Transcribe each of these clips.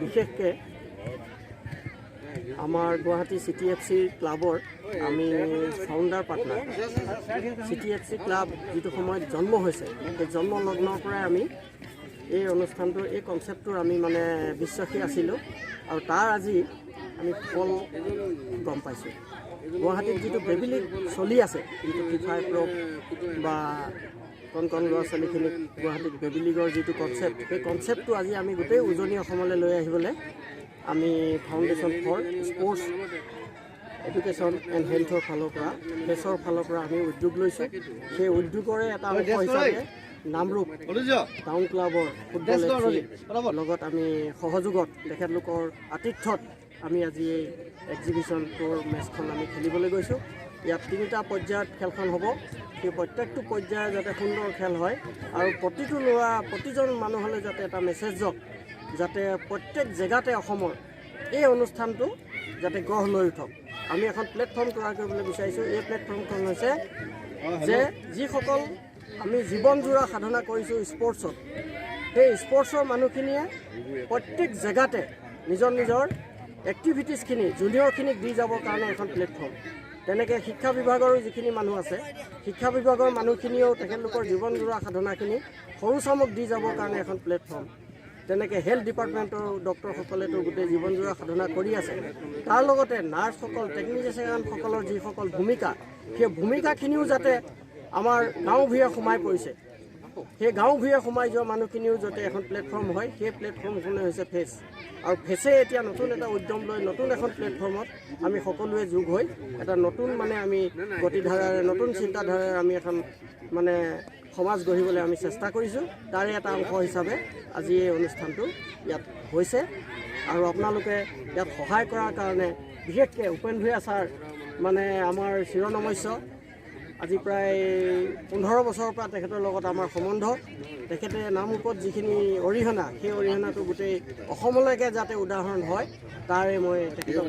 বিশেষকৈ আমাৰ গুৱাহাটী CTFC ক্লাবৰ আমি ফাউণ্ডাৰ পাৰ্টনাৰ CTFC ক্লাব যিটো সময়ত জন্ম হৈছে সেই জন্ম লগ্নৰ পৰাই আমি এই অনুষ্ঠানটোৰ এই কনচেপ্টটোৰ আমি মানে বিশ্বাসী আছিলোঁ আৰু তাৰ আজি আমি ফল গম পাইছোঁ। গুৱাহাটীত যিটো বেবী লীগ চলি আছে, যিটো FIFA Pro বা কণ ল'ৰা ছোৱালীখিনিক গুৱাহাটীত বেবী লীগৰ যিটো কনচেপ্ট, সেই কনচেপ্টটো আজি আমি গোটেই উজনি অসমলৈ লৈ আহিবলৈ আমি foundation for sports education and হেল্থৰ ফালৰ পৰা ফেচৰ ফালৰ পৰা আমি উদ্যোগ লৈছোঁ। সেই উদ্যোগৰে এটা অংশ হিচাপে নামৰূপ টাউন ক্লাবৰ ফুটবল লগত আমি সহযোগত তেখেতলোকৰ আতিথ্যত আমি আজি এই এক্সিবিশ্যনটোৰ মেচখন আমি খেলিবলৈ গৈছোঁ। ইয়াত 3টা পৰ্যায়ত খেলখন হ'ব। সেই প্ৰত্যেকটো পৰ্যায়ত যাতে সুন্দৰ খেল হয় আৰু প্ৰতিজন মানুহলৈ যাতে এটা মেছেজ যাওক, যাতে প্ৰত্যেক জেগাতে অসমৰ এই অনুষ্ঠানটো যাতে গঢ় লৈ উঠক। আমি এখন প্লেটফৰ্ম তৈয়াৰ কৰিবলৈ বিচাৰিছোঁ। এই প্লেটফৰ্মখন হৈছে যে যিসকল আমি জীৱনজোৰা সাধনা কৰিছোঁ স্পৰ্টছত, সেই স্পৰ্টছৰ মানুহখিনিয়ে প্ৰত্যেক জেগাতে নিজৰ এক্টিভিটিছখিনি জুনিয়ৰখিনিক দি যাবৰ কাৰণে এখন প্লেটফৰ্ম। তেনেকৈ শিক্ষা বিভাগৰো যিখিনি মানুহ আছে, শিক্ষা বিভাগৰ মানুহখিনিয়েও তেখেতলোকৰ জীৱনজোৰা সাধনাখিনি সৰু চামক দি যাবৰ কাৰণে এখন প্লেটফৰ্ম। তেনেকৈ হেল্থ ডিপাৰ্টমেণ্টৰ ডক্টৰসকলেতো গোটেই জীৱনজোৰা সাধনা কৰি আছে। তাৰ লগতে নাৰ্ছসকল, টেকনিচিয়ানসকলৰ যিসকল ভূমিকা, সেই ভূমিকাখিনিও যাতে আমাৰ গাঁও ভূঞে সোমাই পৰিছে, সেই গাঁও ভূঞে সোমাই যোৱা মানুহখিনিও যাতে এখন প্লেটফৰ্ম হয়। সেই প্লেটফৰ্মখনে হৈছে ফেচ। আৰু ফেচে এতিয়া নতুন এটা উদ্যম লৈ নতুন এখন প্লেটফৰ্মত আমি সকলোৱে যোগ হৈ এটা নতুন মানে আমি গতিধাৰাৰে, নতুন চিন্তাধাৰাৰে আমি এখন মানে সমাজ গঢ়িবলৈ আমি চেষ্টা কৰিছোঁ। তাৰে এটা অংশ হিচাপে আজি এই অনুষ্ঠানটো ইয়াত হৈছে। আৰু আপোনালোকে ইয়াত সহায় কৰাৰ কাৰণে বিশেষকৈ উপেন ভূঞা ছাৰ মানে আমাৰ চিৰনমস্য। আজি প্ৰায় 15 বছৰৰ পৰা তেখেতৰ লগত আমাৰ সম্বন্ধ। তেখেতে নামৰূপত যিখিনি অৰিহণা, সেই অৰিহণাটো গোটেই অসমলৈকে যাতে উদাহৰণ হয়, তাৰে মই তেখেতক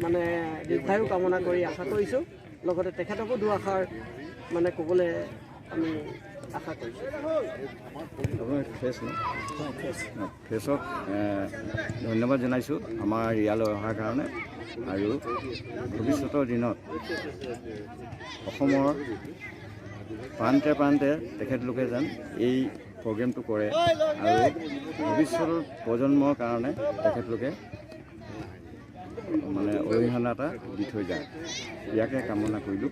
মানে দীৰ্ঘায়ু কামনা কৰি আশা কৰিছোঁ। লগতে তেখেতকো দুআষাৰ মানে ক'বলৈ আমি আশা কৰিছোঁ। ফেচক ধন্যবাদ জনাইছোঁ আমাৰ ইয়ালৈ অহাৰ কাৰণে। আৰু ভৱিষ্যতৰ দিনত অসমৰ প্ৰান্তে প্ৰান্তে তেখেতলোকে যেন এই প্ৰগ্ৰেমটো কৰে আৰু ভৱিষ্যতৰ প্ৰজন্মৰ কাৰণে তেখেতলোকে মানে অৰিহণা এটা দি থৈ যায়, ইয়াকে কামনা কৰিলোঁ।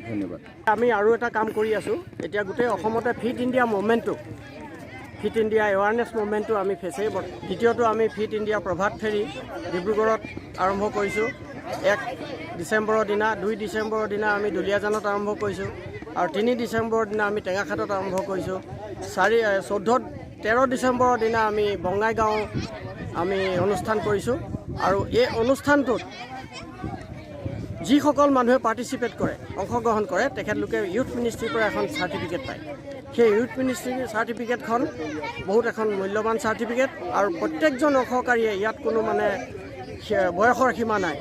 ধন্যবাদ। আমি আৰু এটা কাম কৰি আছোঁ এতিয়া গোটেই অসমতে ফিট ইণ্ডিয়া মুভমেণ্টটো, ফিট ইণ্ডিয়া এৱাৰনেছ মুভমেণ্টটো আমি ফেচেই। দ্বিতীয়টো আমি ফিট ইণ্ডিয়া প্ৰভাত ফেৰী ডিব্ৰুগড়ত আৰম্ভ কৰিছোঁ 1 ডিচেম্বৰৰ দিনা। 2 ডিচেম্বৰৰ দিনা আমি দুলীয়াজানত আৰম্ভ কৰিছোঁ আৰু 3 ডিচেম্বৰৰ দিনা আমি টেঙাখাটত আৰম্ভ কৰিছোঁ। 13 ডিচেম্বৰৰ দিনা আমি বঙাইগাঁও আমি অনুষ্ঠান কৰিছোঁ। আৰু এই অনুষ্ঠানটোত যিসকল মানুহে পাৰ্টিচিপেট কৰে, অংশগ্ৰহণ কৰে, তেখেতলোকে ইউথ মিনিষ্ট্ৰীৰ পৰা এখন চাৰ্টিফিকেট পায়। সেই ইউথ মিনিষ্ট্ৰীৰ চাৰ্টিফিকেটখন বহুত এখন মূল্যৱান চাৰ্টিফিকেট। আৰু প্ৰত্যেকজন অংশকাৰীয়ে ইয়াত কোনো মানে বয়সৰ সীমা নাই।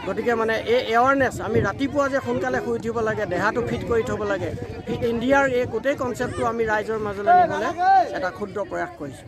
গতিকে মানে এই এৱাৰনেছ, আমি ৰাতিপুৱা যে সোনকালে শুই উঠিব লাগে, দেহাটো ফিট কৰি থ'ব লাগে, ফিট ইণ্ডিয়াৰ এই গোটেই কনচেপ্টটো আমি ৰাইজৰ মাজলৈ নিবলৈ এটা ক্ষুদ্ৰ প্ৰয়াস কৰিছোঁ।